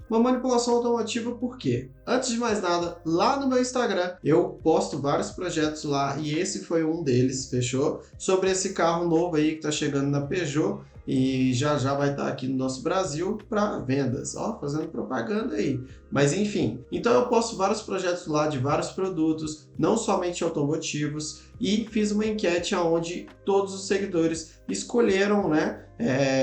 Uma manipulação automotiva por quê? Antes de mais nada, lá no meu Instagram eu posto vários projetos lá e esse foi um deles, fechou? Sobre esse carro novo aí que tá chegando na Peugeot e já já vai estar aqui no nosso Brasil para vendas, ó, fazendo propaganda aí. Mas enfim, então eu posto vários projetos lá de vários produtos, não somente automotivos, e fiz uma enquete onde todos os seguidores escolheram, né,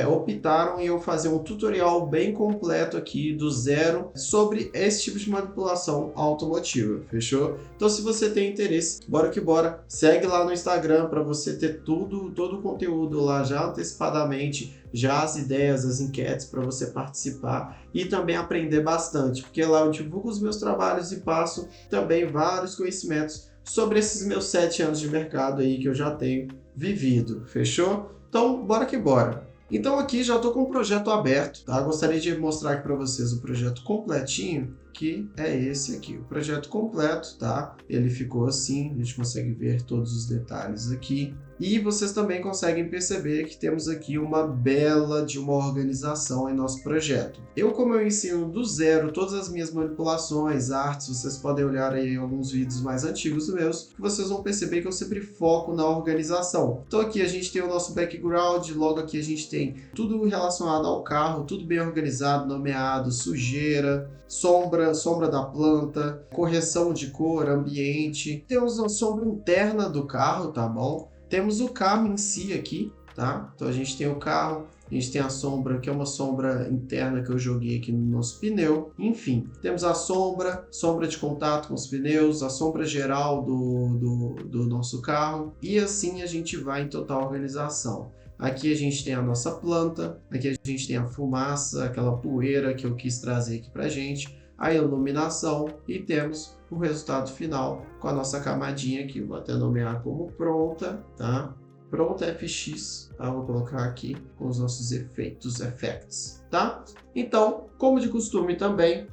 optaram em eu fazer um tutorial bem completo aqui do zero sobre esse tipo de manipulação automotiva, fechou? Então se você tem interesse, bora que bora, segue lá no Instagram para você ter todo o conteúdo lá já antecipadamente, já as ideias, as enquetes para você participar e também aprender bastante, porque lá eu divulgo os meus trabalhos e passo também vários conhecimentos sobre esses meus 7 anos de mercado aí que eu já tenho vivido, fechou? Então, bora que bora! Então aqui já estou com o projeto aberto, tá? Gostaria de mostrar aqui para vocês o projeto completinho, que é esse aqui, o projeto completo, tá? Ele ficou assim, a gente consegue ver todos os detalhes aqui. E vocês também conseguem perceber que temos aqui uma bela de uma organização em nosso projeto. Como eu ensino do zero todas as minhas manipulações, artes, vocês podem olhar aí alguns vídeos mais antigos meus, que vocês vão perceber que eu sempre foco na organização. Então aqui a gente tem o nosso background, logo aqui a gente tem tudo relacionado ao carro, tudo bem organizado, nomeado, sujeira, sombra da planta, correção de cor, ambiente. Temos a sombra interna do carro, tá bom? Temos o carro em si aqui, tá? Então a gente tem o carro, a gente tem a sombra, que é uma sombra interna que eu joguei aqui no nosso pneu. Enfim, temos a sombra de contato com os pneus, a sombra geral do nosso carro. E assim a gente vai em total organização. Aqui a gente tem a nossa planta, aqui a gente tem a fumaça, aquela poeira que eu quis trazer aqui pra gente, a iluminação e temos o resultado final com a nossa camadinha aqui. Vou até nomear como pronta, tá? Pronta FX, tá? Vou colocar aqui com os nossos effects, tá? Então, como de costume também,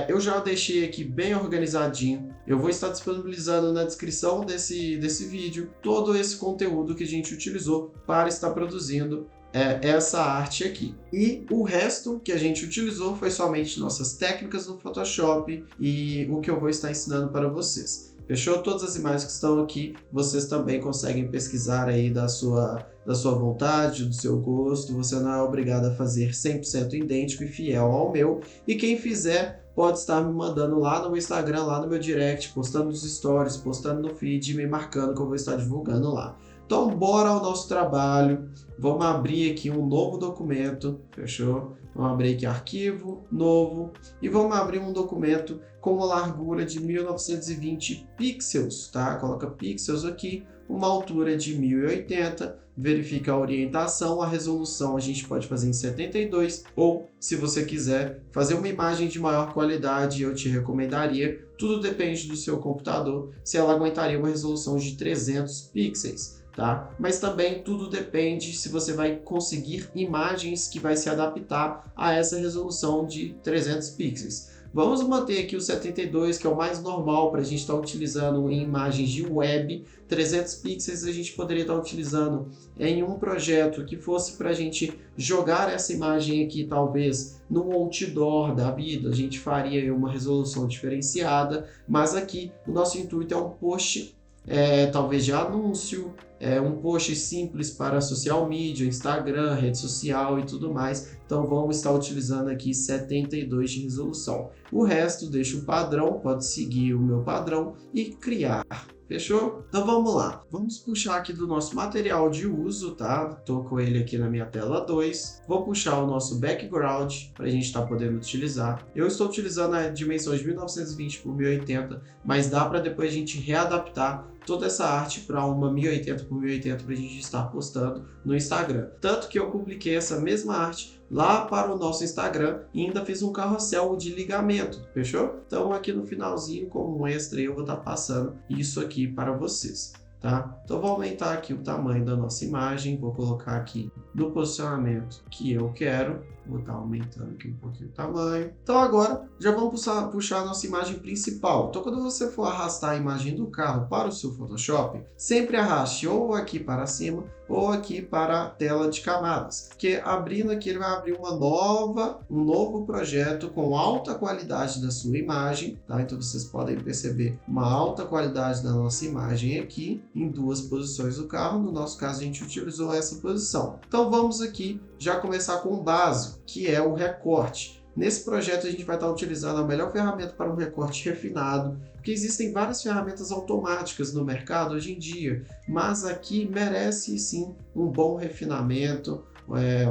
eu já deixei aqui bem organizadinho. Eu vou estar disponibilizando na descrição desse vídeo todo esse conteúdo que a gente utilizou para estar produzindo essa arte aqui. E o resto que a gente utilizou foi somente nossas técnicas no Photoshop e o que eu vou estar ensinando para vocês. Fechou? Todas as imagens que estão aqui, vocês também conseguem pesquisar aí da sua vontade, do seu gosto. Você não é obrigado a fazer 100% idêntico e fiel ao meu. E quem fizer pode estar me mandando lá no meu Instagram, lá no meu direct, postando nos stories, postando no feed e me marcando que eu vou estar divulgando lá. Então, bora ao nosso trabalho. Vamos abrir aqui um novo documento, fechou? Vamos abrir aqui arquivo, novo, e vamos abrir um documento com uma largura de 1920 pixels, tá? Coloca pixels aqui, uma altura de 1080, verifica a orientação, a resolução a gente pode fazer em 72, ou se você quiser fazer uma imagem de maior qualidade, eu te recomendaria, tudo depende do seu computador, se ela aguentaria uma resolução de 300 pixels. Tá? Mas também tudo depende se você vai conseguir imagens que vai se adaptar a essa resolução de 300 pixels. Vamos manter aqui o 72, que é o mais normal para a gente estar utilizando em imagens de web. 300 pixels a gente poderia estar utilizando em um projeto que fosse para a gente jogar essa imagem aqui, talvez no outdoor da vida, a gente faria uma resolução diferenciada, mas aqui o nosso intuito é um post talvez de anúncio, um post simples para social media, Instagram, rede social e tudo mais. Então vamos estar utilizando aqui 72 de resolução. O resto deixa o padrão, pode seguir o meu padrão e criar. Fechou? Então vamos lá. Vamos puxar aqui do nosso material de uso, tá? Tô com ele aqui na minha tela 2. Vou puxar o nosso background para a gente estar podendo utilizar. Eu estou utilizando a dimensão de 1920 por 1080, mas dá para depois a gente readaptar toda essa arte para uma 1080 por 1080 para a gente estar postando no Instagram. Tanto que eu publiquei essa mesma arte lá para o nosso Instagram e ainda fiz um carrossel de ligamento, fechou? Então aqui no finalzinho, como um extra, eu vou estar passando isso aqui para vocês. Tá? Então vou aumentar aqui o tamanho da nossa imagem, vou colocar aqui no posicionamento que eu quero, vou estar aumentando aqui um pouquinho o tamanho. Então agora já vamos puxar a nossa imagem principal. Então quando você for arrastar a imagem do carro para o seu Photoshop, sempre arraste ou aqui para cima ou aqui para a tela de camadas, porque abrindo aqui ele vai abrir um novo projeto com alta qualidade da sua imagem, tá? Então vocês podem perceber uma alta qualidade da nossa imagem aqui em duas posições do carro. No nosso caso a gente utilizou essa posição. Então vamos aqui já começar com o básico, que é o recorte. Nesse projeto a gente vai estar utilizando a melhor ferramenta para um recorte refinado, porque existem várias ferramentas automáticas no mercado hoje em dia, mas aqui merece sim um bom refinamento,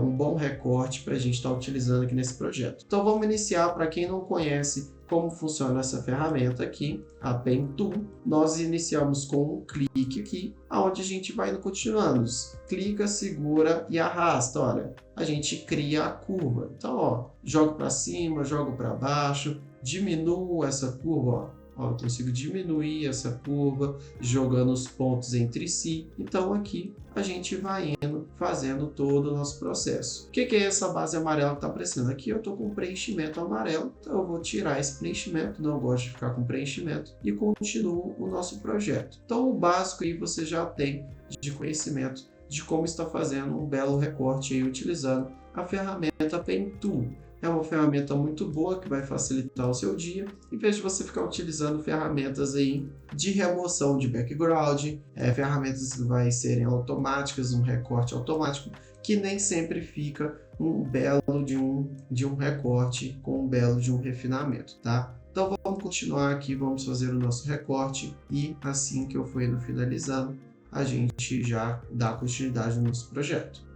um bom recorte para a gente estar utilizando aqui nesse projeto. Então vamos iniciar. Para quem não conhece como funciona essa ferramenta aqui, a Pen Tool, nós iniciamos com um clique aqui, onde a gente vai continuando. Clica, segura e arrasta. Olha, a gente cria a curva. Então, ó, jogo para cima, jogo para baixo, diminuo essa curva, ó. Eu consigo diminuir essa curva, jogando os pontos entre si. Então aqui a gente vai indo, fazendo todo o nosso processo. O que é essa base amarela que está aparecendo? Aqui eu estou com preenchimento amarelo, então eu vou tirar esse preenchimento, não gosto de ficar com preenchimento, e continuo o nosso projeto. Então o básico aí você já tem de conhecimento de como está fazendo um belo recorte aí utilizando a ferramenta Pen Tool. É uma ferramenta muito boa que vai facilitar o seu dia, em vez de você ficar utilizando ferramentas aí de remoção de background, ferramentas que vai serem automáticas, um recorte automático, que nem sempre fica um belo de um recorte com um belo de um refinamento, tá? Então vamos continuar aqui, vamos fazer o nosso recorte e assim que eu for indo finalizando, a gente já dá continuidade no nosso projeto.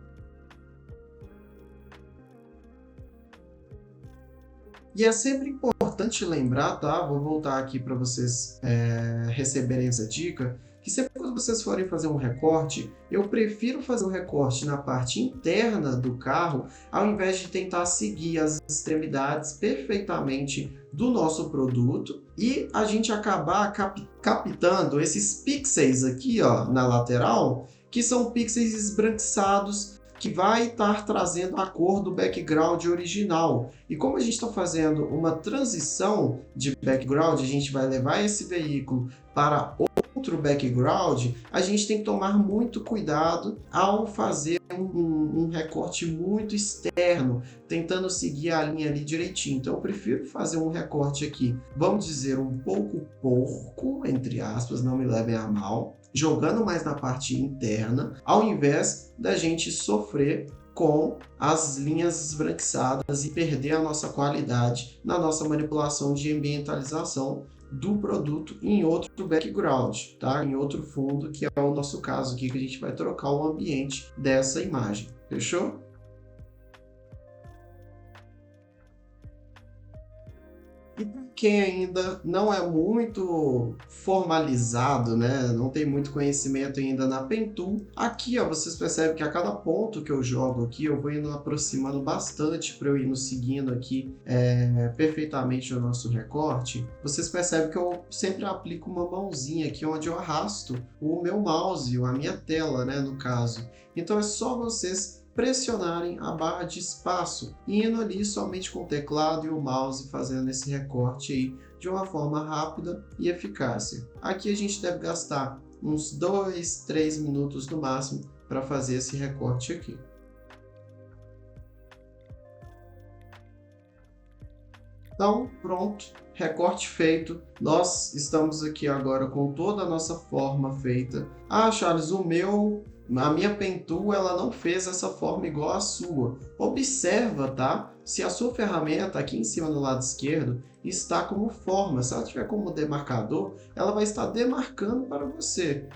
E é sempre importante lembrar, tá? Vou voltar aqui para vocês receberem essa dica, que sempre quando vocês forem fazer um recorte, eu prefiro fazer um recorte na parte interna do carro, ao invés de tentar seguir as extremidades perfeitamente do nosso produto e a gente acabar captando esses pixels aqui, ó, na lateral, que são pixels esbranquiçados, que vai estar trazendo a cor do background original. E como a gente está fazendo uma transição de background, a gente vai levar esse veículo para outro background, a gente tem que tomar muito cuidado ao fazer um recorte muito externo, tentando seguir a linha ali direitinho. Então eu prefiro fazer um recorte aqui, vamos dizer, um pouco porco, entre aspas, não me levem a mal, jogando mais na parte interna, ao invés da gente sofrer com as linhas esbranquiçadas e perder a nossa qualidade na nossa manipulação de ambientalização do produto em outro background, tá? Em outro fundo, que é o nosso caso aqui, que a gente vai trocar o ambiente dessa imagem. Fechou? E para quem ainda não é muito formalizado, né, não tem muito conhecimento ainda na Pen Tool, aqui ó, vocês percebem que a cada ponto que eu jogo aqui, eu vou indo aproximando bastante para eu ir seguindo aqui perfeitamente o nosso recorte. Vocês percebem que eu sempre aplico uma mãozinha aqui onde eu arrasto o meu mouse, a minha tela, né, no caso. Então é só vocês pressionarem a barra de espaço, indo ali somente com o teclado e o mouse fazendo esse recorte aí de uma forma rápida e eficaz. Aqui a gente deve gastar uns 2, 3 minutos no máximo para fazer esse recorte aqui. Então, pronto, recorte feito. Nós estamos aqui agora com toda a nossa forma feita. Ah, Charles, a minha Pen Tool, ela não fez essa forma igual a sua. Observa, tá? Se a sua ferramenta aqui em cima no lado esquerdo está como forma, se ela tiver como demarcador, ela vai estar demarcando para você.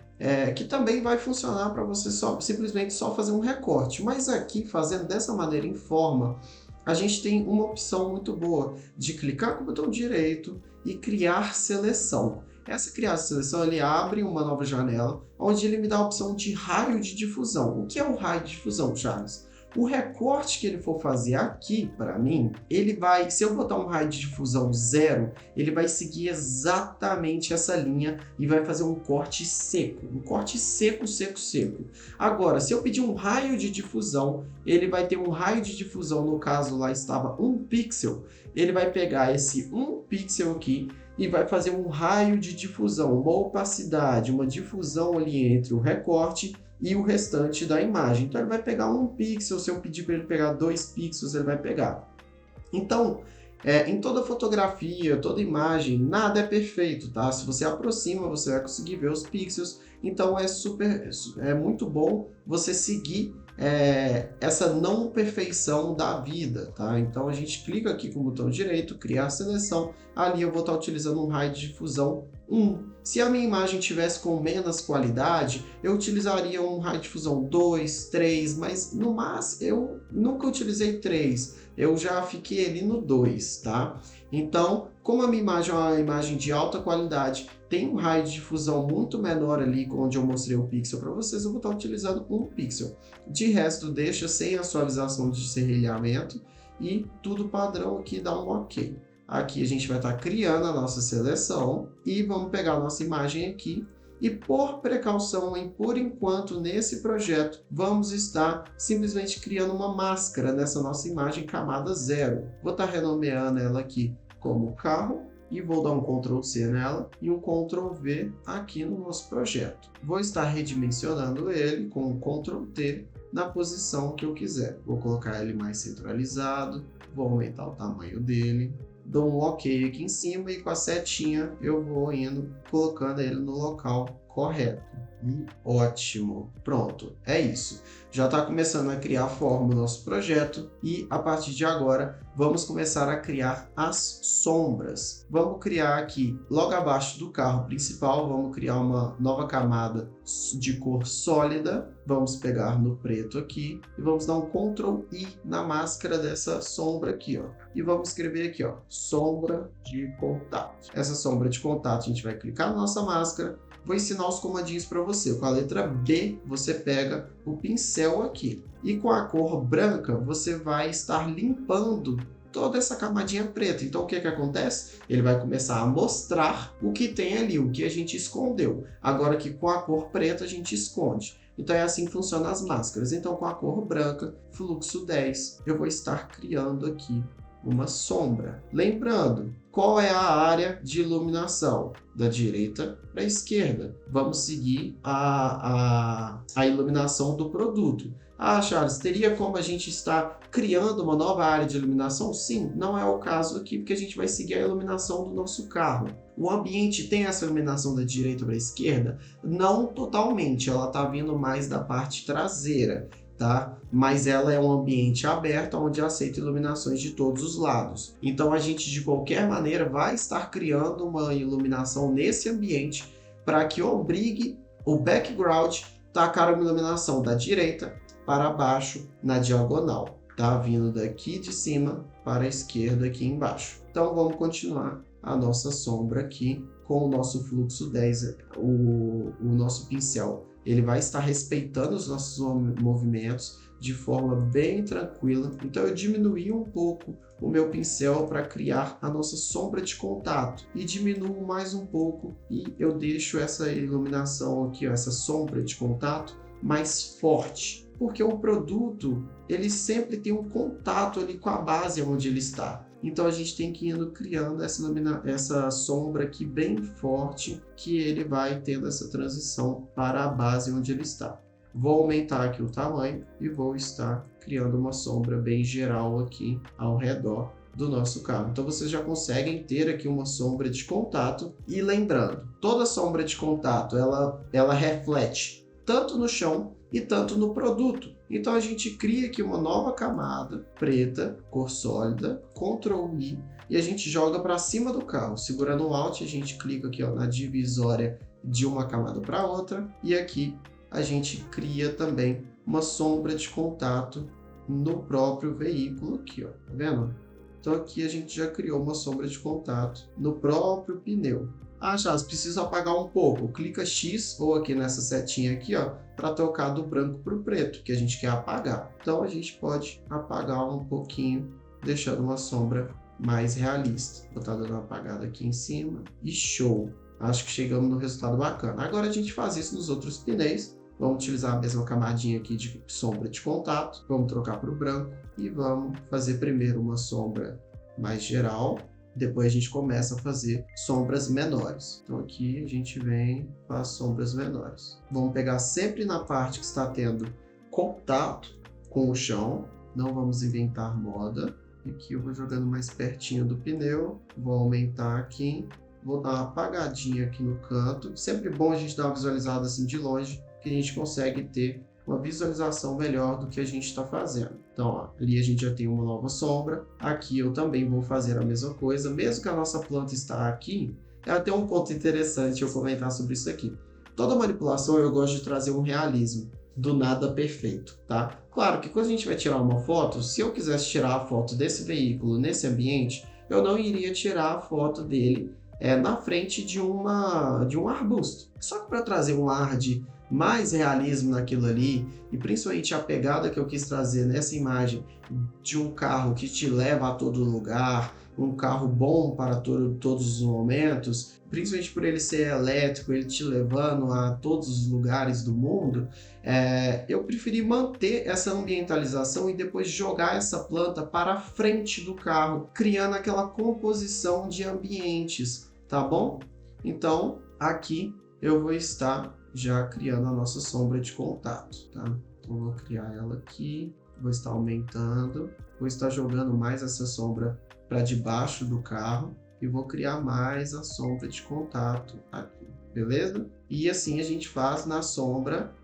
Que também vai funcionar para você simplesmente só fazer um recorte. Mas aqui, fazendo dessa maneira em forma, a gente tem uma opção muito boa de clicar com o botão direito e criar seleção. Essa criar seleção, ele abre uma nova janela, onde ele me dá a opção de raio de difusão. O que é o raio de difusão, Charles? O recorte que ele for fazer aqui, para mim, ele vai, se eu botar um raio de difusão 0, ele vai seguir exatamente essa linha e vai fazer um corte seco. Um corte seco, seco, seco. Agora, se eu pedir um raio de difusão, ele vai ter um raio de difusão, no caso lá estava 1 pixel, ele vai pegar esse 1 pixel aqui e vai fazer um raio de difusão, uma opacidade, uma difusão ali entre o recorte e o restante da imagem. Então ele vai pegar 1 pixel, se eu pedir para ele pegar 2 pixels, ele vai pegar. Então, em toda fotografia, toda imagem, nada é perfeito, tá? Se você aproxima, você vai conseguir ver os pixels. Então é muito bom você seguir essa não perfeição da vida, tá? Então a gente clica aqui com o botão direito, criar seleção. Ali eu vou estar utilizando um raio de difusão 1. Se a minha imagem tivesse com menos qualidade, eu utilizaria um raio de difusão 2, 3, mas no máximo eu nunca utilizei 3. Eu já fiquei ali no 2, tá? Então, como a minha imagem é uma imagem de alta qualidade, tem um raio de difusão muito menor ali, onde eu mostrei o pixel para vocês, eu vou estar utilizando 1 pixel. De resto, deixa sem a suavização de serrilhamento e tudo padrão aqui dá um ok. Aqui a gente vai estar criando a nossa seleção e vamos pegar a nossa imagem aqui. E por precaução e por enquanto nesse projeto, vamos estar simplesmente criando uma máscara nessa nossa imagem camada 0. Vou estar renomeando ela aqui como carro e vou dar um Ctrl C nela e um Ctrl V aqui no nosso projeto. Vou estar redimensionando ele com um Ctrl T na posição que eu quiser. Vou colocar ele mais centralizado, vou aumentar o tamanho dele. Dou um OK aqui em cima e com a setinha eu vou indo colocando ele no local correto. E ótimo! Pronto, é isso. Já está começando a criar forma no nosso projeto e a partir de agora vamos começar a criar as sombras. Vamos criar aqui, logo abaixo do carro principal, vamos criar uma nova camada de cor sólida. Vamos pegar no preto aqui e vamos dar um Ctrl I na máscara dessa sombra aqui, ó. E vamos escrever aqui, ó, sombra de contato. Essa sombra de contato a gente vai clicar na nossa máscara. Vou ensinar os comandinhos para você. Com a letra B, você pega o pincel aqui. E com a cor branca, você vai estar limpando toda essa camadinha preta. Então, o que acontece? Ele vai começar a mostrar o que tem ali, o que a gente escondeu. Agora que com a cor preta, a gente esconde. Então, é assim que funcionam as máscaras. Então, com a cor branca, fluxo 10, eu vou estar criando aqui uma sombra. Lembrando, qual é a área de iluminação? Da direita para a esquerda. Vamos seguir a iluminação do produto. Ah, Charles, teria como a gente estar criando uma nova área de iluminação? Sim, não é o caso aqui, porque a gente vai seguir a iluminação do nosso carro. O ambiente tem essa iluminação da direita para a esquerda? Não totalmente, ela está vindo mais da parte traseira. Tá? Mas ela é um ambiente aberto onde aceita iluminações de todos os lados. Então a gente de qualquer maneira vai estar criando uma iluminação nesse ambiente para que obrigue o background a tacar uma iluminação da direita para baixo na diagonal, tá? Vindo daqui de cima para a esquerda aqui embaixo. Então vamos continuar a nossa sombra aqui com o nosso fluxo 10, o nosso pincel. Ele vai estar respeitando os nossos movimentos de forma bem tranquila. Então eu diminuí um pouco o meu pincel para criar a nossa sombra de contato. E diminuo mais um pouco e eu deixo essa iluminação aqui, ó, essa sombra de contato mais forte. Porque o produto, ele sempre tem um contato ali com a base onde ele está. Então a gente tem que ir indo criando essa sombra aqui bem forte, que ele vai tendo essa transição para a base onde ele está. Vou aumentar aqui o tamanho e vou estar criando uma sombra bem geral aqui ao redor do nosso carro. Então vocês já conseguem ter aqui uma sombra de contato. E lembrando, toda sombra de contato ela reflete tanto no chão e tanto no produto. Então a gente cria aqui uma nova camada preta, cor sólida, Ctrl I, e a gente joga para cima do carro. Segurando o Alt, a gente clica aqui, ó, na divisória de uma camada para outra, e aqui a gente cria também uma sombra de contato no próprio veículo aqui, ó, tá vendo? Então aqui a gente já criou uma sombra de contato no próprio pneu. Ah, Charles, preciso apagar um pouco. Clica X ou aqui nessa setinha aqui, ó, para trocar do branco para o preto, que a gente quer apagar. Então a gente pode apagar um pouquinho, deixando uma sombra mais realista. Vou estar dando uma apagada aqui em cima e show. Acho que chegamos no resultado bacana. Agora a gente faz isso nos outros pneus. Vamos utilizar a mesma camadinha aqui de sombra de contato. Vamos trocar para o branco e vamos fazer primeiro uma sombra mais geral. Depois a gente começa a fazer sombras menores. Então aqui a gente vem e faz sombras menores. Vamos pegar sempre na parte que está tendo contato com o chão. Não vamos inventar moda. Aqui eu vou jogando mais pertinho do pneu. Vou aumentar aqui. Vou dar uma apagadinha aqui no canto. Sempre bom a gente dar uma visualizada assim de longe, que a gente consegue ter uma visualização melhor do que a gente está fazendo. Então, ó, ali a gente já tem uma nova sombra. Aqui eu também vou fazer a mesma coisa. Mesmo que a nossa planta está aqui, ela tem um ponto interessante eu comentar sobre isso aqui. Toda manipulação eu gosto de trazer um realismo do nada perfeito, tá? Claro que quando a gente vai tirar uma foto, se eu quisesse tirar a foto desse veículo nesse ambiente, eu não iria tirar a foto dele na frente de um arbusto. Só que para trazer um ar de mais realismo naquilo ali, e principalmente a pegada que eu quis trazer nessa imagem de um carro que te leva a todo lugar, um carro bom para todos os momentos, principalmente por ele ser elétrico, ele te levando a todos os lugares do mundo, eu preferi manter essa ambientalização e depois jogar essa planta para a frente do carro, criando aquela composição de ambientes, tá bom? Então, aqui eu vou estar já criando a nossa sombra de contato, tá? Então, vou criar ela aqui, vou estar aumentando, vou estar jogando mais essa sombra para debaixo do carro e vou criar mais a sombra de contato aqui, beleza? E assim a gente faz na sombra,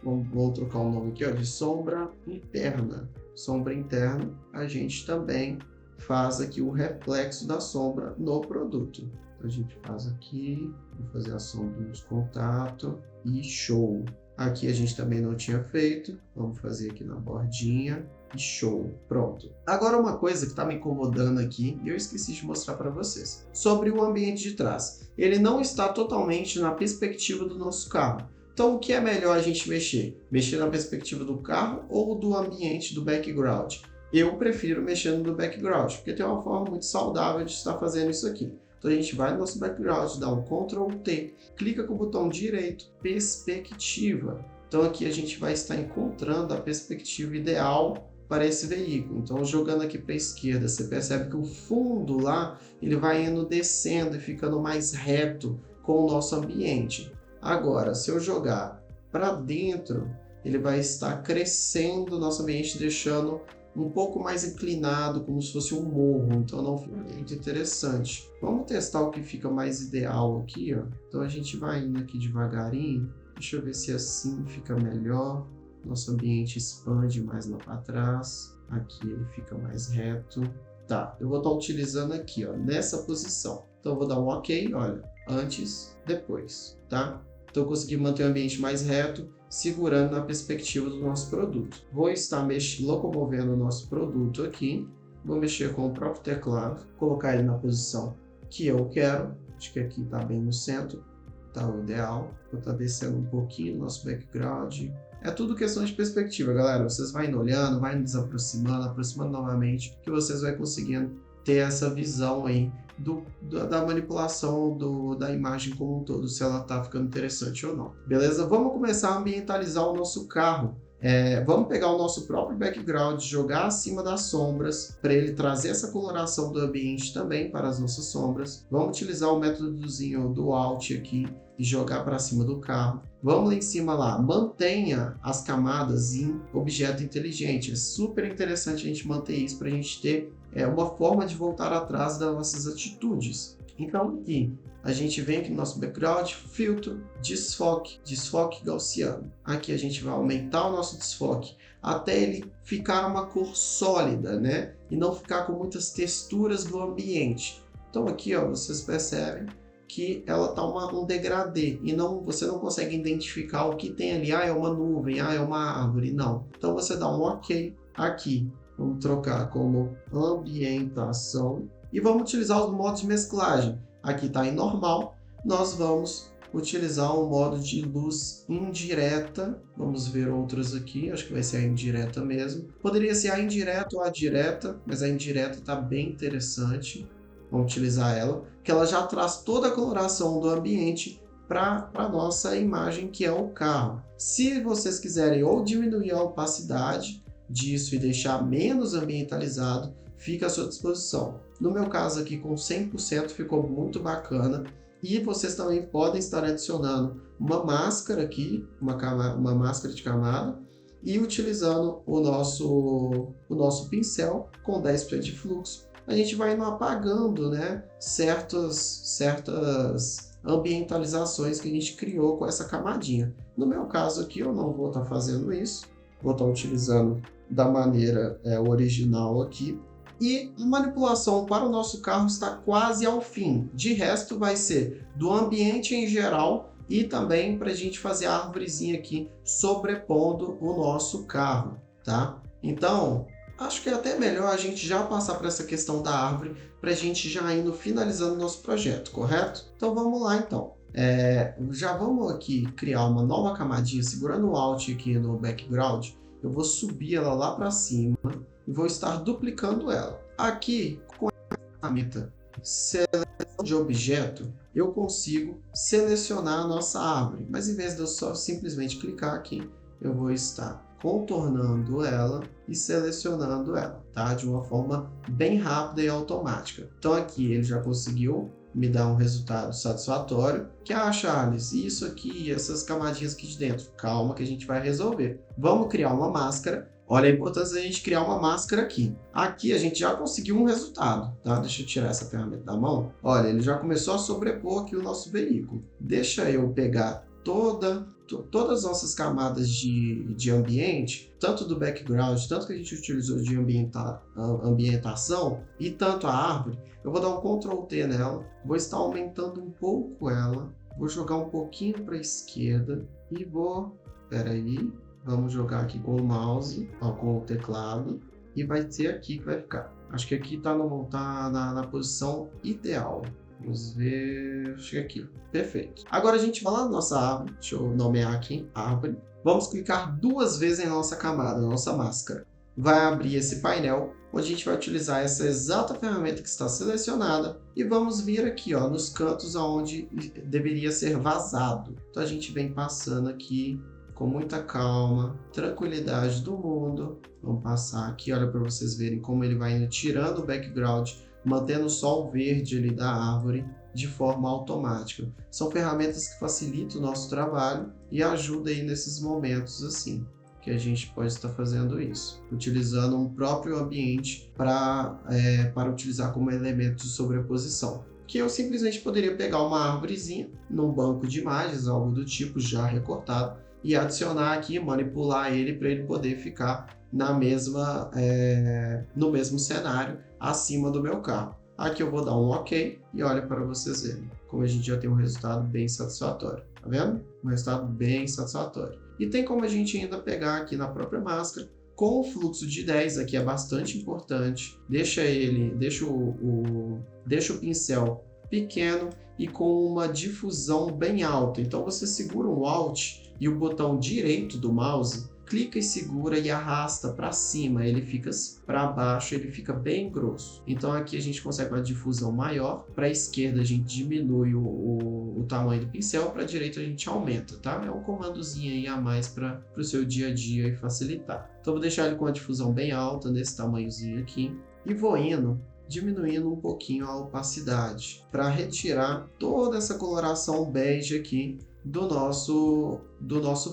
vou trocar o nome aqui, ó, de sombra interna. Sombra interna, a gente também faz aqui o reflexo da sombra no produto. Então, a gente faz aqui, vou fazer a sombra de contato e show. Aqui a gente também não tinha feito, vamos fazer aqui na bordinha e show, pronto. Agora uma coisa que está me incomodando aqui, e eu esqueci de mostrar para vocês, sobre o ambiente de trás. Ele não está totalmente na perspectiva do nosso carro. Então o que é melhor a gente mexer? Mexer na perspectiva do carro ou do ambiente, do background? Eu prefiro mexer no do background, porque tem uma forma muito saudável de estar fazendo isso aqui. Então a gente vai no nosso background, dá um Ctrl T, clica com o botão direito, perspectiva. Então aqui a gente vai estar encontrando a perspectiva ideal para esse veículo. Então jogando aqui para a esquerda, você percebe que o fundo lá, ele vai indo descendo e ficando mais reto com o nosso ambiente. Agora, se eu jogar para dentro, ele vai estar crescendo o nosso ambiente, deixando um pouco mais inclinado, como se fosse um morro, então não fica muito interessante. Vamos testar o que fica mais ideal aqui, ó. Então a gente vai indo aqui devagarinho, deixa eu ver se assim fica melhor. Nosso ambiente expande mais lá para trás, aqui ele fica mais reto. Tá, eu vou estar utilizando aqui, ó, nessa posição. Então eu vou dar um OK, olha, antes, depois, tá? Então eu consegui manter o ambiente mais reto, segurando na perspectiva do nosso produto. Vou estar locomovendo o nosso produto aqui, vou mexer com o próprio teclado, colocar ele na posição que eu quero, acho que aqui está bem no centro, está o ideal. Vou estar descendo um pouquinho o nosso background. É tudo questão de perspectiva, galera. Vocês vão indo olhando, vai desaproximando, aproximando novamente, que vocês vão conseguindo ter essa visão aí da manipulação da imagem como um todo, se ela está ficando interessante ou não. Beleza? Vamos começar a ambientalizar o nosso carro. Vamos pegar o nosso próprio background, jogar acima das sombras, para ele trazer essa coloração do ambiente também para as nossas sombras. Vamos utilizar o métodozinho do Alt aqui e jogar para cima do carro. Vamos lá em cima lá, mantenha as camadas em objeto inteligente. É super interessante a gente manter isso para a gente ter uma forma de voltar atrás das nossas atitudes. Então aqui, a gente vem aqui no nosso background, filtro, desfoque gaussiano. Aqui a gente vai aumentar o nosso desfoque até ele ficar uma cor sólida, né? E não ficar com muitas texturas do ambiente. Então aqui, ó, vocês percebem que ela tá um degradê e você não consegue identificar o que tem ali. É uma nuvem, é uma árvore, não. Então você dá um OK aqui. Vamos trocar como ambientação e vamos utilizar os modos de mesclagem. Aqui está em normal, nós vamos utilizar o modo de luz indireta. Vamos ver outros aqui, acho que vai ser a indireta mesmo. Poderia ser a indireta ou a direta, mas a indireta está bem interessante. Vamos utilizar ela, que ela já traz toda a coloração do ambiente para a nossa imagem, que é o carro. Se vocês quiserem ou diminuir a opacidade disso e deixar menos ambientalizado, fica à sua disposição. No meu caso aqui com 100% ficou muito bacana. E vocês também podem estar adicionando uma máscara aqui, uma máscara de camada, e utilizando o nosso pincel com 10% de fluxo. A gente vai indo apagando, né, certas ambientalizações que a gente criou com essa camadinha. No meu caso aqui, eu não vou estar fazendo isso. Vou estar utilizando da maneira original aqui. E a manipulação para o nosso carro está quase ao fim. De resto, vai ser do ambiente em geral e também para a gente fazer a árvorezinha aqui sobrepondo o nosso carro, tá? Então, acho que é até melhor a gente já passar para essa questão da árvore para a gente já indo finalizando o nosso projeto, correto? Então vamos lá então. Já vamos aqui criar uma nova camadinha, segurando o Alt aqui no background. Eu vou subir ela lá para cima e vou estar duplicando ela. Aqui, com a ferramenta seleção de objeto, eu consigo selecionar a nossa árvore. Mas em vez de eu só simplesmente clicar aqui, eu vou estar contornando ela e selecionando ela, tá? De uma forma bem rápida e automática. Então aqui ele já conseguiu me dar um resultado satisfatório. Que Charles, isso aqui, essas camadinhas aqui de dentro. Calma que a gente vai resolver. Vamos criar uma máscara. Olha a importância da gente criar uma máscara aqui. Aqui a gente já conseguiu um resultado, tá? Deixa eu tirar essa ferramenta da mão. Olha, ele já começou a sobrepor aqui o nosso veículo. Deixa eu pegar todas as nossas camadas de ambiente, tanto do background, tanto que a gente utilizou de ambientação e tanto a árvore. Eu vou dar um Ctrl T nela, vou estar aumentando um pouco ela, vou jogar um pouquinho para a esquerda e vamos jogar aqui com o mouse, com o teclado, e vai ser aqui que vai ficar. Acho que aqui está na posição ideal. Vamos ver, chega aqui, perfeito. Agora a gente vai lá na nossa árvore, deixa eu nomear aqui, árvore. Vamos clicar 2 vezes em nossa camada, nossa máscara. Vai abrir esse painel, onde a gente vai utilizar essa exata ferramenta que está selecionada e vamos vir aqui nos cantos onde deveria ser vazado. Então a gente vem passando aqui com muita calma, tranquilidade do mundo. Vamos passar aqui, olha para vocês verem como ele vai indo tirando o background, mantendo só o verde ali da árvore de forma automática. São ferramentas que facilitam o nosso trabalho e ajudam aí nesses momentos assim, que a gente pode estar fazendo isso, utilizando um próprio ambiente para utilizar como elemento de sobreposição. Que eu simplesmente poderia pegar uma árvorezinha num banco de imagens, algo do tipo já recortado, e adicionar aqui, manipular ele para ele poder ficar no mesmo cenário acima do meu carro. Aqui eu vou dar um OK e olha para vocês verem como a gente já tem um resultado bem satisfatório. Tá vendo? Um resultado bem satisfatório. E tem como a gente ainda pegar aqui na própria máscara com o fluxo de 10, aqui é bastante importante. Deixa o pincel pequeno e com uma difusão bem alta. Então você segura o Alt e o botão direito do mouse, clica e segura e arrasta para cima, ele fica para baixo, ele fica bem grosso. Então aqui a gente consegue uma difusão maior, para a esquerda a gente diminui o tamanho do pincel, para a direita a gente aumenta, tá? É um comandozinho aí a mais para o seu dia a dia e facilitar. Então vou deixar ele com a difusão bem alta, nesse tamanhozinho aqui, e vou diminuindo um pouquinho a opacidade, para retirar toda essa coloração bege aqui do nosso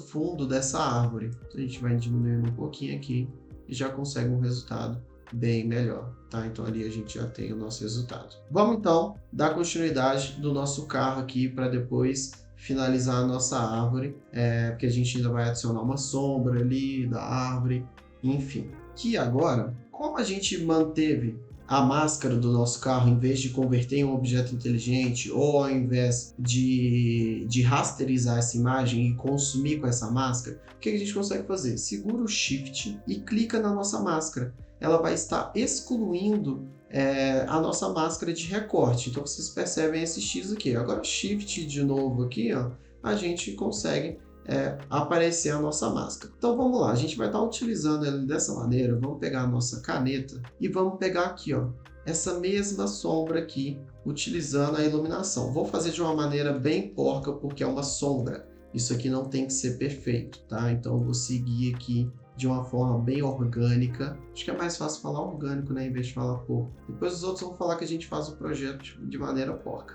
fundo dessa árvore. Então a gente vai diminuindo um pouquinho aqui e já consegue um resultado bem melhor, tá? Então ali a gente já tem o nosso resultado. Vamos então dar continuidade do nosso carro aqui para depois finalizar a nossa árvore, porque a gente ainda vai adicionar uma sombra ali da árvore, enfim. Que agora, como a gente manteve a máscara do nosso carro, em vez de converter em um objeto inteligente ou ao invés de rasterizar essa imagem e consumir com essa máscara, o que a gente consegue fazer? Segura o Shift e clica na nossa máscara. Ela vai estar excluindo a nossa máscara de recorte. Então vocês percebem esse X aqui. Agora Shift de novo aqui, a gente consegue aparecer a nossa máscara. Então vamos lá, a gente vai estar utilizando ela dessa maneira. Vamos pegar a nossa caneta e vamos pegar aqui, essa mesma sombra aqui, utilizando a iluminação. Vou fazer de uma maneira bem porca, porque é uma sombra. Isso aqui não tem que ser perfeito, tá? Então eu vou seguir aqui de uma forma bem orgânica. Acho que é mais fácil falar orgânico, né, em vez de falar porco. Depois os outros vão falar que a gente faz o projeto de maneira porca.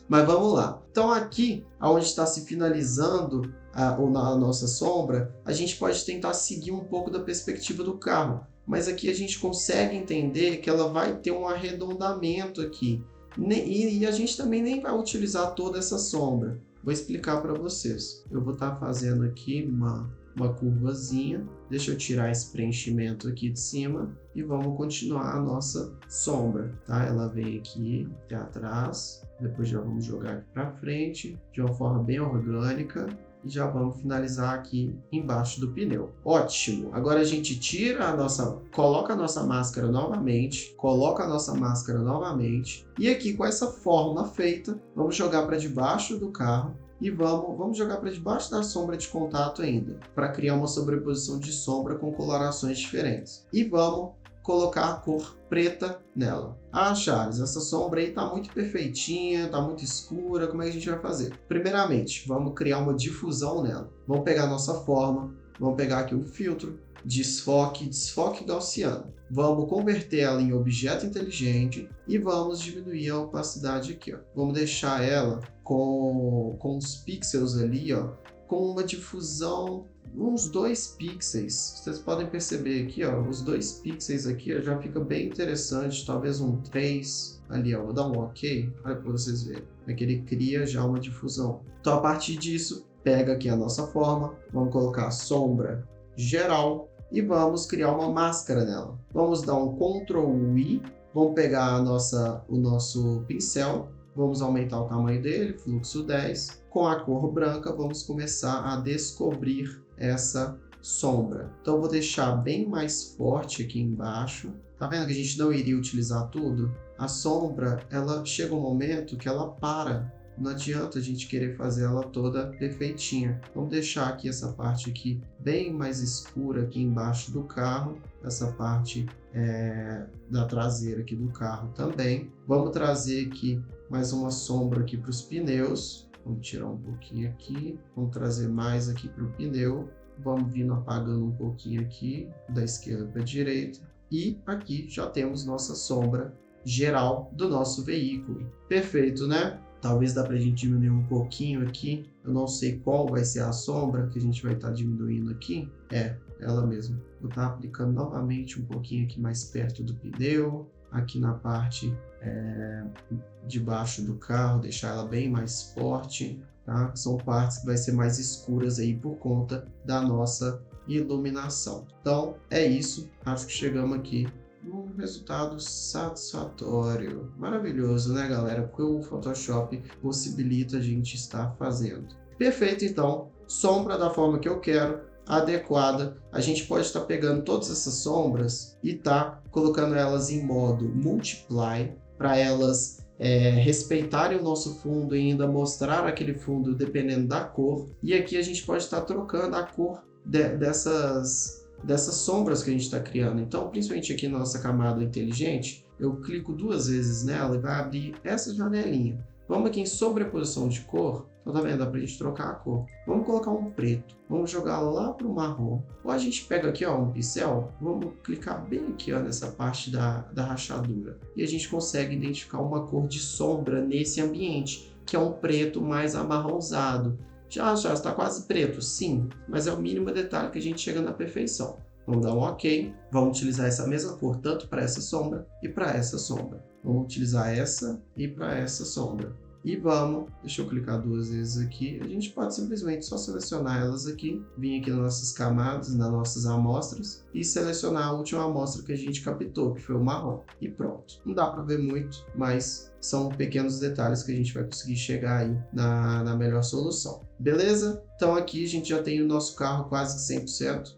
Mas vamos lá. Então aqui, onde está se finalizando a nossa sombra, a gente pode tentar seguir um pouco da perspectiva do carro. Mas aqui a gente consegue entender que ela vai ter um arredondamento aqui. E a gente também nem vai utilizar toda essa sombra. Vou explicar para vocês. Eu vou estar fazendo aqui uma curvazinha. Deixa eu tirar esse preenchimento aqui de cima e vamos continuar a nossa sombra, tá? Ela vem aqui até atrás, depois já vamos jogar aqui para frente de uma forma bem orgânica e já vamos finalizar aqui embaixo do pneu. Ótimo! Agora a gente coloca a nossa máscara novamente, e aqui com essa forma feita, vamos jogar para debaixo do carro e vamos jogar para debaixo da sombra de contato ainda, para criar uma sobreposição de sombra com colorações diferentes. E vamos colocar a cor preta nela. Ah, Charles, essa sombra aí tá muito perfeitinha, tá muito escura, como é que a gente vai fazer? Primeiramente, vamos criar uma difusão nela. Vamos pegar a nossa forma, vamos pegar aqui o filtro, desfoque gaussiano. Vamos converter ela em objeto inteligente e vamos diminuir a opacidade aqui, ó. Vamos deixar ela com os pixels ali, ó, com uma difusão uns 2 pixels. Vocês podem perceber aqui, ó, os 2 pixels aqui ó, já fica bem interessante, talvez um 3 ali, ó. Vou dar um OK para vocês verem. É que ele cria já uma difusão. Então, a partir disso, pega aqui a nossa forma, vamos colocar sombra geral e vamos criar uma máscara nela. Vamos dar um Ctrl I, vamos pegar o nosso pincel, vamos aumentar o tamanho dele, fluxo 10. Com a cor branca, vamos começar a descobrir essa sombra. Então, eu vou deixar bem mais forte aqui embaixo. Tá vendo que a gente não iria utilizar tudo? A sombra, ela chega um momento que ela para. Não adianta a gente querer fazer ela toda perfeitinha. Vamos deixar aqui essa parte aqui bem mais escura aqui embaixo do carro. Essa parte da traseira aqui do carro também. Vamos trazer aqui mais uma sombra aqui para os pneus. Vamos tirar um pouquinho aqui. Vamos trazer mais aqui para o pneu. Vamos vindo apagando um pouquinho aqui da esquerda para a direita. E aqui já temos nossa sombra geral do nosso veículo. Perfeito, né? Talvez dá para a gente diminuir um pouquinho aqui. Eu não sei qual vai ser a sombra que a gente vai estar diminuindo aqui. Ela mesma. Vou estar aplicando novamente um pouquinho aqui mais perto do pneu. Aqui na parte de baixo do carro, deixar ela bem mais forte. Tá? São partes que vai ser mais escuras aí por conta da nossa iluminação. Então, é isso. Acho que chegamos aqui um resultado satisfatório. Maravilhoso, né, galera? Porque o Photoshop possibilita a gente estar fazendo. Perfeito, então. Sombra da forma que eu quero, adequada. A gente pode estar pegando todas essas sombras e tá colocando elas em modo Multiply, para elas respeitarem o nosso fundo e ainda mostrar aquele fundo dependendo da cor. E aqui a gente pode estar trocando a cor dessas sombras que a gente está criando. Então, principalmente aqui na nossa camada inteligente, eu clico 2 vezes nela e vai abrir essa janelinha. Vamos aqui em sobreposição de cor. Então, tá vendo? Dá pra gente trocar a cor. Vamos colocar um preto. Vamos jogar lá pro marrom. Ou a gente pega aqui, ó, um pincel. Vamos clicar bem aqui, ó, nessa parte da rachadura. E a gente consegue identificar uma cor de sombra nesse ambiente, que é um preto mais amarronzado. Já está quase preto, sim, mas é o mínimo detalhe que a gente chega na perfeição. Vamos dar um OK. Vamos utilizar essa mesma cor tanto para essa sombra e para essa sombra. Vamos utilizar essa e para essa sombra. E vamos, deixa eu clicar 2 vezes aqui. A gente pode simplesmente só selecionar elas aqui, vir aqui nas nossas camadas, nas nossas amostras e selecionar a última amostra que a gente captou, que foi o marrom. E pronto. Não dá para ver muito, mas são pequenos detalhes que a gente vai conseguir chegar aí na melhor solução. Beleza? Então aqui a gente já tem o nosso carro quase que 100%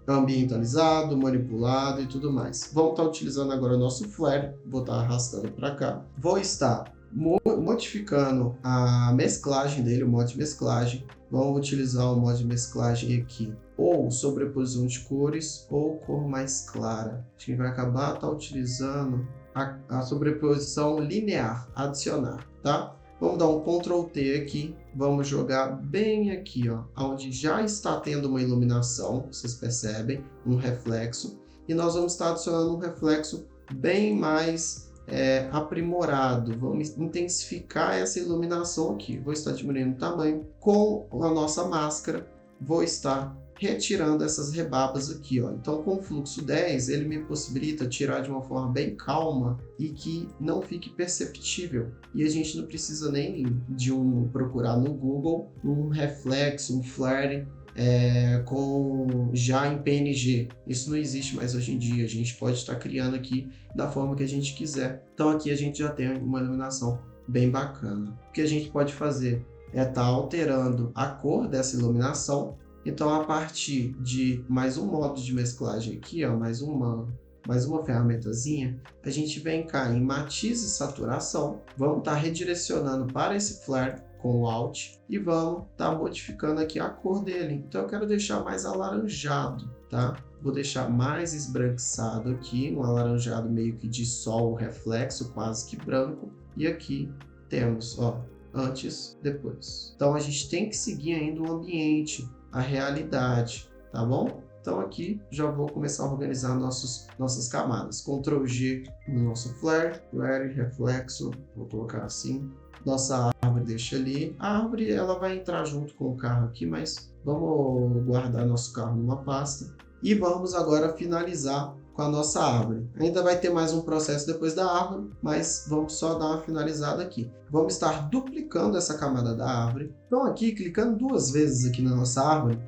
ambientalizado, manipulado e tudo mais. Vamos estar utilizando agora o nosso flare, vou estar arrastando para cá. Vou estar modificando a mesclagem dele, o modo de mesclagem. Vamos utilizar o modo de mesclagem aqui, ou sobreposição de cores, ou cor mais clara. A gente vai acabar utilizando a sobreposição linear, adicionar, tá? Vamos dar um Ctrl T aqui, vamos jogar bem aqui, ó, onde já está tendo uma iluminação, vocês percebem, um reflexo, e nós vamos estar adicionando um reflexo bem mais aprimorado. Vamos intensificar essa iluminação aqui. Vou estar diminuindo o tamanho com a nossa máscara, vou estar retirando essas rebabas aqui, ó. Então, com o fluxo 10, ele me possibilita tirar de uma forma bem calma e que não fique perceptível. E a gente não precisa nem de procurar no Google um reflexo, um flare já em PNG. Isso não existe mais hoje em dia. A gente pode estar criando aqui da forma que a gente quiser. Então, aqui a gente já tem uma iluminação bem bacana. O que a gente pode fazer é estar alterando a cor dessa iluminação. Então, a partir de mais um modo de mesclagem aqui, ó, mais uma ferramentazinha, a gente vem cá em matiz e saturação, vamos estar redirecionando para esse flare com o Alt e vamos estar modificando aqui a cor dele. Então, eu quero deixar mais alaranjado, tá? Vou deixar mais esbranquiçado aqui, um alaranjado meio que de sol, reflexo, quase que branco. E aqui temos, ó, antes, depois. Então, a gente tem que seguir ainda o ambiente, a realidade, tá bom? Então aqui já vou começar a organizar nossas camadas. Ctrl G no nosso flare, reflexo, vou colocar assim. Nossa árvore deixa ali. A árvore ela vai entrar junto com o carro aqui, mas vamos guardar nosso carro numa pasta. E vamos agora finalizar com a nossa árvore. Ainda vai ter mais um processo depois da árvore, mas vamos só dar uma finalizada aqui. Vamos estar duplicando essa camada da árvore. Então aqui, clicando 2 vezes aqui na nossa árvore,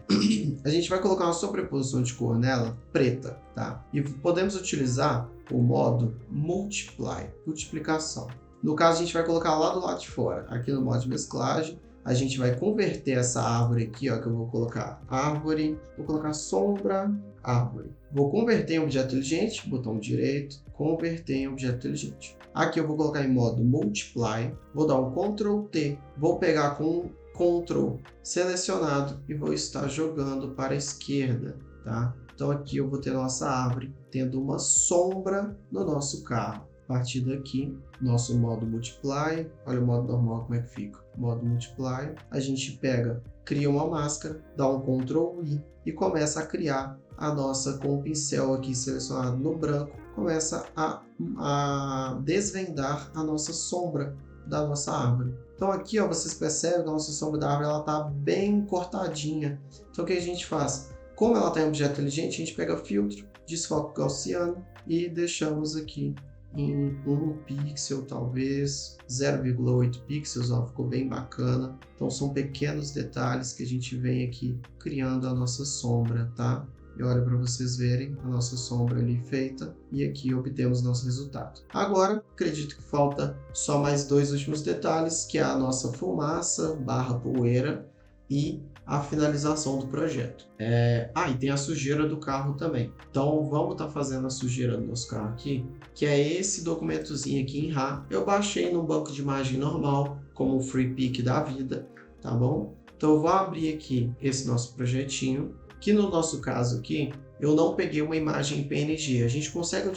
a gente vai colocar uma sobreposição de cor nela, preta, tá? E podemos utilizar o modo Multiply, multiplicação. No caso, a gente vai colocar lá do lado de fora. Aqui no modo de mesclagem, a gente vai converter essa árvore aqui, ó, que eu vou colocar árvore, vou colocar sombra, árvore. Vou converter em objeto inteligente, botão direito, converter em objeto inteligente. Aqui eu vou colocar em modo Multiply, vou dar um Ctrl T, vou pegar com Ctrl selecionado e vou estar jogando para a esquerda, tá? Então aqui eu vou ter nossa árvore tendo uma sombra no nosso carro. A partir daqui, nosso modo Multiply, olha o modo normal como é que fica. Modo Multiply, a gente pega, cria uma máscara, dá um Ctrl I e começa a criar a nossa, com o pincel aqui selecionado no branco, começa a desvendar a nossa sombra da nossa árvore. Então aqui, ó, vocês percebem que a nossa sombra da árvore está bem cortadinha. Então o que a gente faz? Como ela está em objeto inteligente, a gente pega filtro, desfoque gaussiano e deixamos aqui em 1 pixel, talvez 0,8 pixels, ó, ficou bem bacana. Então são pequenos detalhes que a gente vem aqui criando a nossa sombra, tá? E olha para vocês verem a nossa sombra ali feita e aqui obtemos nosso resultado. Agora, acredito que falta só mais 2 últimos detalhes, que é a nossa fumaça barra poeira e a finalização do projeto. E tem a sujeira do carro também. Então vamos estar fazendo a sujeira do nosso carro aqui, que é esse documentozinho aqui em RAR. Eu baixei no banco de imagem normal, como o FreePic da vida, tá bom? Então eu vou abrir aqui esse nosso projetinho, que no nosso caso aqui, eu não peguei uma imagem em PNG. A gente consegue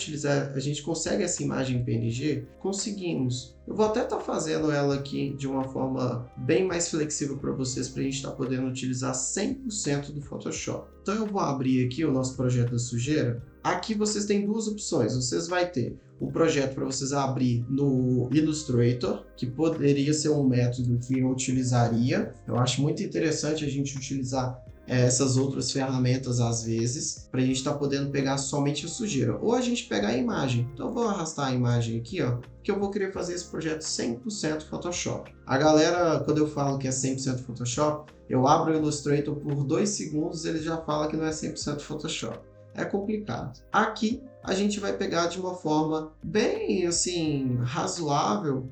essa imagem em PNG? Conseguimos. Eu vou até estar fazendo ela aqui de uma forma bem mais flexível para vocês, para a gente estar podendo utilizar 100% do Photoshop. Então eu vou abrir aqui o nosso projeto da sujeira. Aqui vocês têm 2 opções. Vocês vão ter o projeto para vocês abrir no Illustrator, que poderia ser um método que eu utilizaria. Eu acho muito interessante a gente utilizar essas outras ferramentas às vezes, para a gente estar podendo pegar somente a sujeira, ou a gente pegar a imagem. Então eu vou arrastar a imagem aqui, ó, que eu vou querer fazer esse projeto 100% Photoshop. A galera, quando eu falo que é 100% Photoshop, eu abro o Illustrator por 2 segundos, ele já fala que não é 100% Photoshop. É complicado. Aqui a gente vai pegar de uma forma bem assim razoável,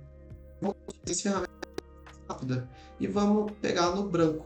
vamos utilizar essa ferramenta rápida e vamos pegar no branco,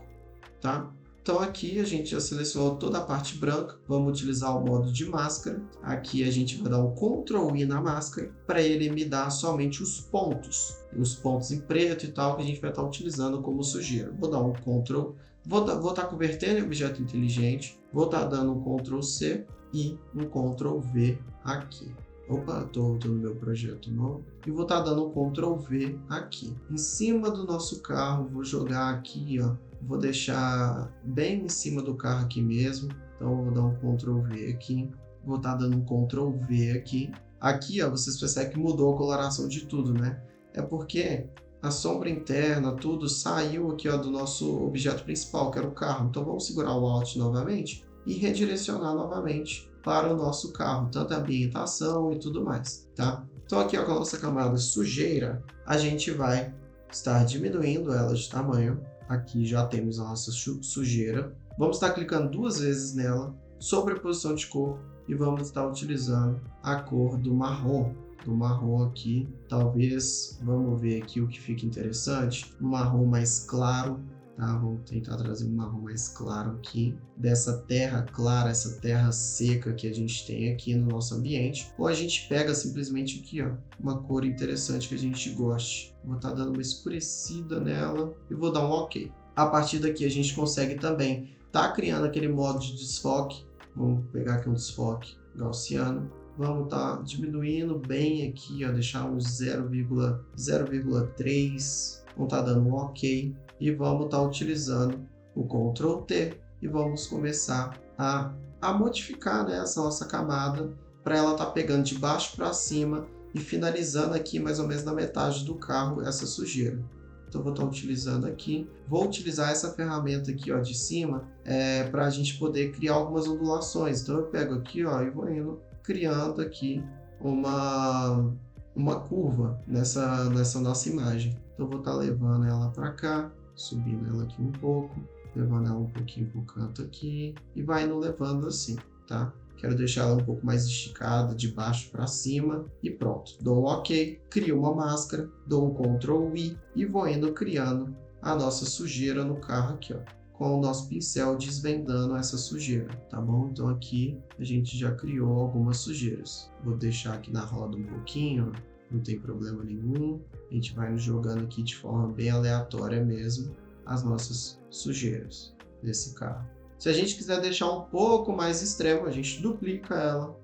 tá? Então aqui a gente já selecionou toda a parte branca, vamos utilizar o modo de máscara. Aqui a gente vai dar um Ctrl I na máscara para ele me dar somente os pontos em preto e tal, que a gente vai estar utilizando como sujeira. Vou dar um Ctrl, vou estar convertendo em objeto inteligente, vou estar dando um Ctrl C e um Ctrl V aqui. Opa, tô no meu projeto novo. E vou estar dando um Ctrl V aqui. Em cima do nosso carro, vou jogar aqui, ó. Vou deixar bem em cima do carro aqui mesmo. Então, eu vou dar um Ctrl V aqui. Vou estar dando um Ctrl V aqui. Aqui, ó, vocês percebem que mudou a coloração de tudo, né? É porque a sombra interna, tudo saiu aqui, ó, do nosso objeto principal, que era o carro. Então, vamos segurar o Alt novamente e redirecionar novamente para o nosso carro, tanto a ambientação e tudo mais, tá? Então aqui, ó, com a nossa camada sujeira, a gente vai estar diminuindo ela de tamanho. Aqui já temos a nossa sujeira. Vamos estar clicando 2 vezes nela, sobreposição de cor, e vamos estar utilizando a cor do marrom. Do marrom aqui, talvez, vamos ver aqui o que fica interessante, um marrom mais claro. Tá, vamos tentar trazer um marrom mais claro aqui, dessa terra clara, essa terra seca que a gente tem aqui no nosso ambiente. Ou a gente pega simplesmente aqui, ó, uma cor interessante que a gente goste. Vou estar dando uma escurecida nela e vou dar um OK. A partir daqui a gente consegue também estar criando aquele modo de desfoque. Vamos pegar aqui um desfoque gaussiano. Vamos estar diminuindo bem aqui, ó, deixar um 0,3. Vamos estar dando um OK. E vamos estar utilizando o Ctrl T e vamos começar a modificar, né, essa nossa camada para ela estar pegando de baixo para cima e finalizando aqui mais ou menos na metade do carro essa sujeira. Então vou estar utilizando aqui, vou utilizar essa ferramenta aqui, ó, de cima para a gente poder criar algumas ondulações. Então eu pego aqui, ó, e vou indo criando aqui uma curva nessa nossa imagem. Então eu vou estar levando ela para cá, subindo ela aqui um pouco, levando ela um pouquinho para o canto aqui e vai indo levando assim, tá? Quero deixar ela um pouco mais esticada, de baixo para cima e pronto. Dou um OK, crio uma máscara, dou um Ctrl I e vou indo criando a nossa sujeira no carro aqui, ó, com o nosso pincel desvendando essa sujeira, tá bom? Então aqui a gente já criou algumas sujeiras. Vou deixar aqui na roda um pouquinho, ó. Não tem problema nenhum, a gente vai jogando aqui de forma bem aleatória mesmo as nossas sujeiras desse carro. Se a gente quiser deixar um pouco mais extremo, a gente duplica ela,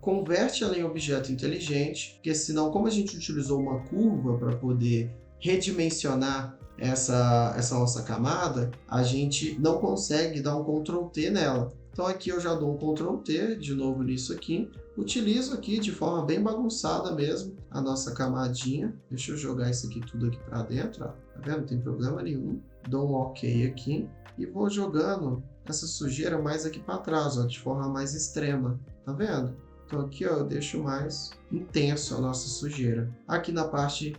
converte ela em objeto inteligente, porque senão, como a gente utilizou uma curva para poder redimensionar essa nossa camada, a gente não consegue dar um Ctrl T nela. Então aqui eu já dou um Ctrl T de novo nisso aqui, utilizo aqui de forma bem bagunçada mesmo a nossa camadinha. Deixa eu jogar isso aqui tudo aqui para dentro, ó. Tá vendo? Não tem problema nenhum. Dou um OK aqui e vou jogando essa sujeira mais aqui para trás, ó, de forma mais extrema. Tá vendo? Então aqui, ó, eu deixo mais intenso a nossa sujeira. Aqui na parte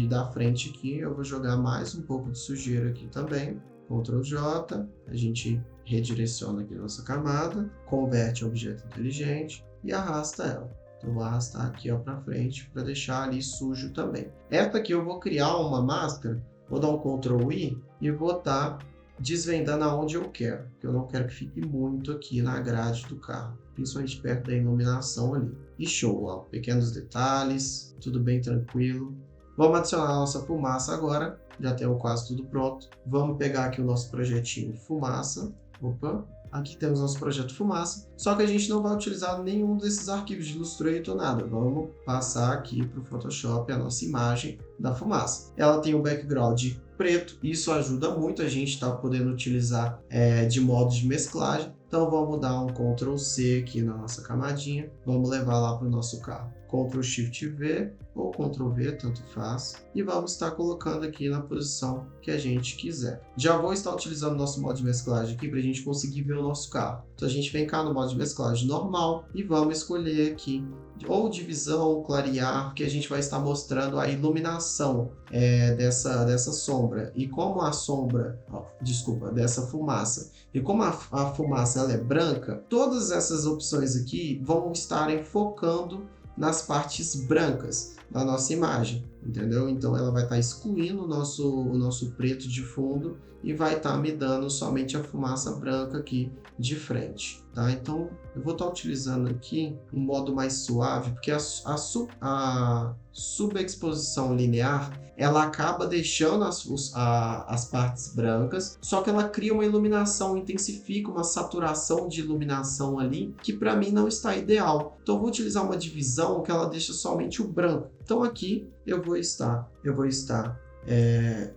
da frente aqui, eu vou jogar mais um pouco de sujeira aqui também. Ctrl J, a gente redireciona aqui a nossa camada, converte em objeto inteligente e arrasta ela. Então, vou arrastar aqui para frente para deixar ali sujo também. Essa aqui eu vou criar uma máscara, vou dar um Ctrl I e vou estar desvendando aonde eu quero, porque eu não quero que fique muito aqui na grade do carro, principalmente perto da iluminação ali. E show, ó, pequenos detalhes, tudo bem tranquilo. Vamos adicionar a nossa fumaça agora, já temos quase tudo pronto. Vamos pegar aqui o nosso projetinho fumaça. Opa, aqui temos nosso projeto fumaça, só que a gente não vai utilizar nenhum desses arquivos de Illustrator, nada. Vamos passar aqui para o Photoshop a nossa imagem da fumaça. Ela tem um background preto, isso ajuda muito a gente estar podendo utilizar de modo de mesclagem. Então vamos dar um Ctrl C aqui na nossa camadinha, vamos levar lá para o nosso carro. Ctrl Shift V ou Ctrl V, tanto faz, e vamos estar colocando aqui na posição que a gente quiser. Já vou estar utilizando o nosso modo de mesclagem aqui para a gente conseguir ver o nosso carro. Então a gente vem cá no modo de mesclagem normal e vamos escolher aqui ou divisão ou clarear, porque a gente vai estar mostrando a iluminação dessa sombra. E como a sombra, dessa fumaça, e como a fumaça ela é branca, todas essas opções aqui vão estarem focando nas partes brancas da nossa imagem, entendeu? Então ela vai estar excluindo o nosso preto de fundo e vai estar me dando somente a fumaça branca aqui de frente. tá? Então, eu vou estar utilizando aqui um modo mais suave, porque a subexposição linear, ela acaba deixando as partes brancas, só que ela cria uma iluminação, intensifica uma saturação de iluminação ali, que para mim não está ideal. Então, eu vou utilizar uma divisão que ela deixa somente o branco. Então, aqui eu vou estar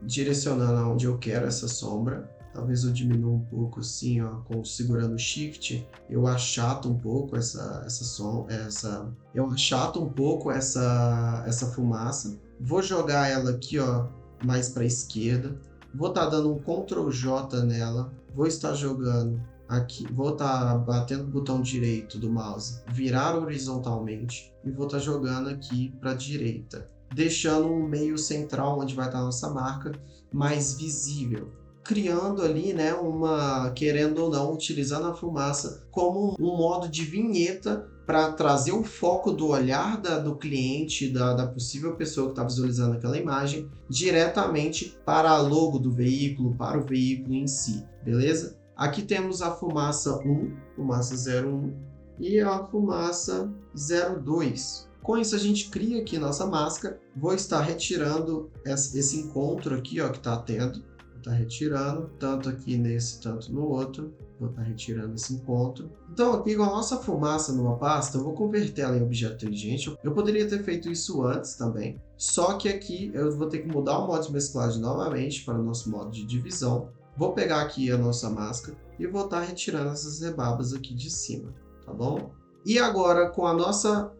direcionando aonde eu quero essa sombra. Talvez eu diminua um pouco assim, ó, segurando o Shift, eu achato um pouco essa fumaça. Vou jogar ela aqui, ó, mais para a esquerda. Vou estar dando um Ctrl J nela. Vou estar jogando aqui, vou estar batendo o botão direito do mouse, virar horizontalmente e vou estar jogando aqui para a direita, deixando um meio central onde vai estar a nossa marca mais visível, criando ali, né, querendo ou não, utilizando a fumaça como um modo de vinheta para trazer o foco do olhar do cliente, da possível pessoa que está visualizando aquela imagem, diretamente para a logo do veículo, para o veículo em si, beleza? Aqui temos a fumaça 1, fumaça 01 e a fumaça 02. Com isso a gente cria aqui nossa máscara. Vou estar retirando esse encontro aqui, ó, que está tendo. Vou estar retirando, tanto aqui nesse, tanto no outro. Vou estar retirando esse encontro. Então aqui com a nossa fumaça numa pasta, eu vou converter ela em objeto inteligente. Eu poderia ter feito isso antes também. Só que aqui eu vou ter que mudar o modo de mesclagem novamente para o nosso modo de divisão. Vou pegar aqui a nossa máscara e vou estar retirando essas rebabas aqui de cima, tá bom? E agora, com a nossa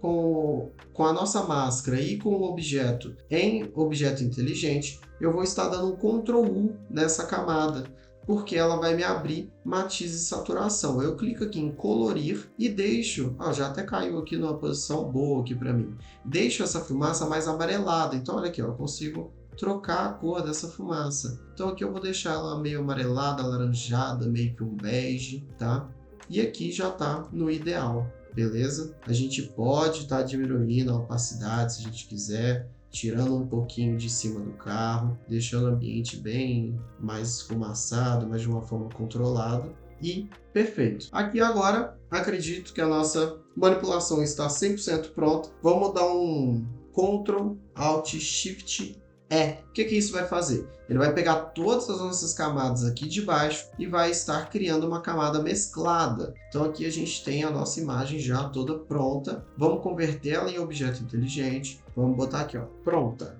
máscara e com o objeto em objeto inteligente, eu vou estar dando um Ctrl U nessa camada, porque ela vai me abrir matiz e saturação. Eu clico aqui em colorir e deixo, já até caiu aqui numa posição boa aqui para mim. Deixo essa fumaça mais amarelada. Então, olha aqui, ó, eu consigo trocar a cor dessa fumaça. Então aqui eu vou deixar ela meio amarelada, alaranjada, meio que um bege, tá? E aqui já tá no ideal. Beleza? A gente pode estar diminuindo a opacidade se a gente quiser, tirando um pouquinho de cima do carro, deixando o ambiente bem mais esfumaçado, mas de uma forma controlada. E perfeito. Aqui agora, acredito que a nossa manipulação está 100% pronta. Vamos dar um Ctrl, Alt, Shift, E. O que isso vai fazer? Ele vai pegar todas as nossas camadas aqui de baixo e vai estar criando uma camada mesclada. Então aqui a gente tem a nossa imagem já toda pronta. Vamos converter ela em objeto inteligente. Vamos botar aqui, ó, pronta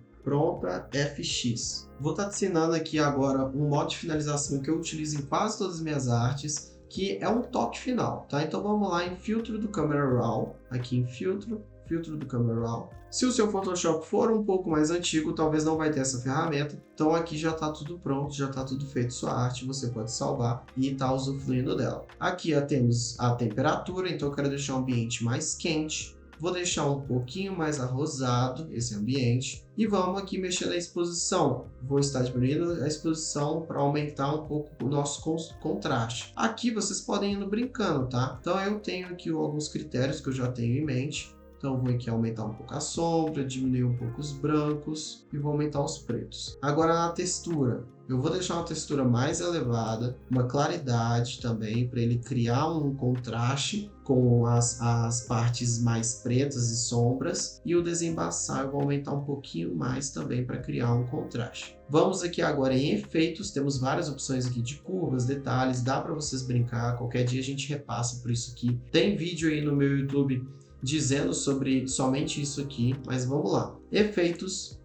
FX. Vou estar ensinando aqui agora um modo de finalização que eu utilizo em quase todas as minhas artes, que é um toque final, tá? Então vamos lá em filtro do Camera Raw, aqui em filtro do Camera Raw. Se o seu Photoshop for um pouco mais antigo, talvez não vai ter essa ferramenta. Então aqui já está tudo pronto, já está tudo feito sua arte, você pode salvar e estar usufruindo dela. Aqui temos a temperatura, então eu quero deixar o ambiente mais quente. Vou deixar um pouquinho mais arrosado esse ambiente. E vamos aqui mexer na exposição. Vou estar diminuindo a exposição para aumentar um pouco o nosso contraste. Aqui vocês podem ir brincando, tá? Então eu tenho aqui alguns critérios que eu já tenho em mente. Então vou aqui aumentar um pouco a sombra, diminuir um pouco os brancos e vou aumentar os pretos. Agora na textura, eu vou deixar uma textura mais elevada, uma claridade também, para ele criar um contraste com as partes mais pretas e sombras. E o desembaçar eu vou aumentar um pouquinho mais também para criar um contraste. Vamos aqui agora em efeitos, temos várias opções aqui de curvas, detalhes, dá para vocês brincar, qualquer dia a gente repassa por isso aqui. Tem vídeo aí no meu YouTube dizendo sobre somente isso aqui, mas vamos lá. Efeitos,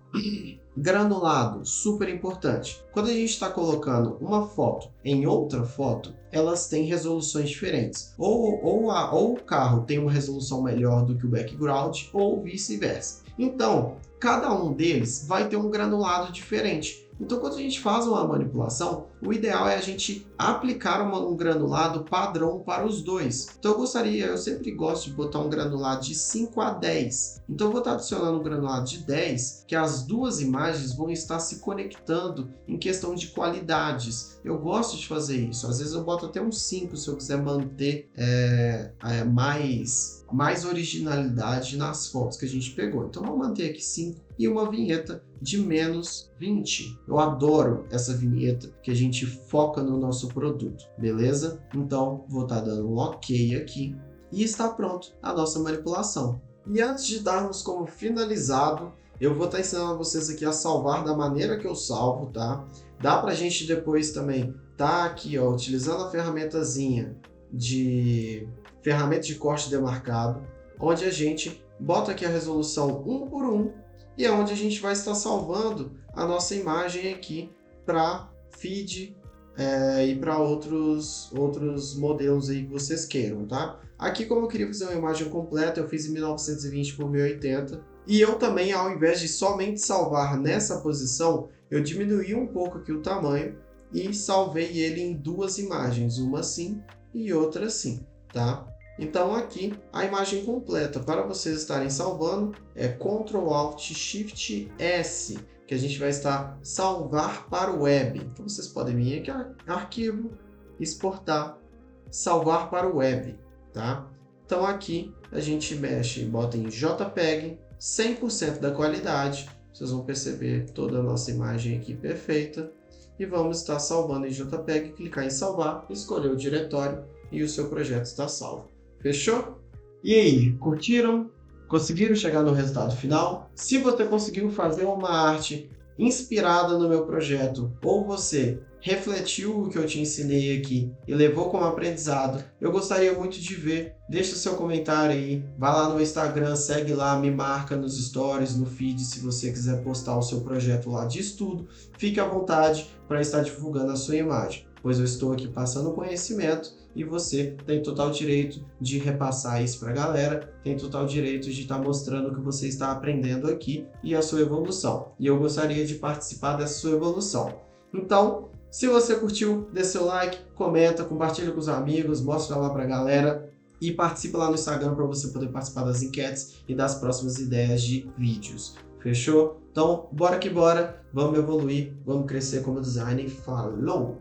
granulado, super importante. Quando a gente está colocando uma foto em outra foto, elas têm resoluções diferentes. Ou o carro tem uma resolução melhor do que o background, ou vice-versa. Então, cada um deles vai ter um granulado diferente. Então, quando a gente faz uma manipulação, o ideal é a gente aplicar um granulado padrão para os dois. Então, eu sempre gosto de botar um granulado de 5 a 10. Então, eu vou estar adicionando um granulado de 10, que as duas imagens vão estar se conectando em questão de qualidades. Eu gosto de fazer isso. Às vezes eu boto até um 5 se eu quiser manter mais originalidade nas fotos que a gente pegou. Então, vamos manter aqui 5 e uma vinheta de menos 20. Eu adoro essa vinheta, que a gente foca no nosso produto, beleza? Então, vou estar dando um OK aqui e está pronto a nossa manipulação. E antes de darmos como finalizado, eu vou estar ensinando a vocês aqui a salvar da maneira que eu salvo, tá? Dá pra gente depois também tá aqui, ó, utilizando a ferramenta de corte demarcado, onde a gente bota aqui a resolução 1 por 1 e é onde a gente vai estar salvando a nossa imagem aqui para feed e para outros modelos aí que vocês queiram, tá? Aqui, como eu queria fazer uma imagem completa, eu fiz em 1920 por 1080. E eu também, ao invés de somente salvar nessa posição, eu diminuí um pouco aqui o tamanho e salvei ele em duas imagens, uma assim e outra assim, tá? Então aqui a imagem completa, para vocês estarem salvando, é Ctrl Alt Shift S, que a gente vai estar salvar para o web. Então vocês podem vir aqui, arquivo, exportar, salvar para o web, tá? Então aqui a gente mexe e bota em JPEG, 100% da qualidade, vocês vão perceber toda a nossa imagem aqui perfeita. E vamos estar salvando em JPEG, clicar em salvar, escolher o diretório e o seu projeto está salvo. Fechou? E aí, curtiram? Conseguiram chegar no resultado final? Se você conseguiu fazer uma arte inspirada no meu projeto, ou você refletiu o que eu te ensinei aqui e levou como aprendizado, eu gostaria muito de ver. Deixa o seu comentário aí, vai lá no Instagram, segue lá, me marca nos stories, no feed, se você quiser postar o seu projeto lá de estudo. Fique à vontade para estar divulgando a sua imagem, pois eu estou aqui passando conhecimento e você tem total direito de repassar isso para a galera, tem total direito de estar mostrando o que você está aprendendo aqui e a sua evolução. E eu gostaria de participar dessa sua evolução. Então, se você curtiu, dê seu like, comenta, compartilha com os amigos, mostra lá para a galera e participa lá no Instagram para você poder participar das enquetes e das próximas ideias de vídeos. Fechou? Então, bora que bora, vamos evoluir, vamos crescer como designer. Falou!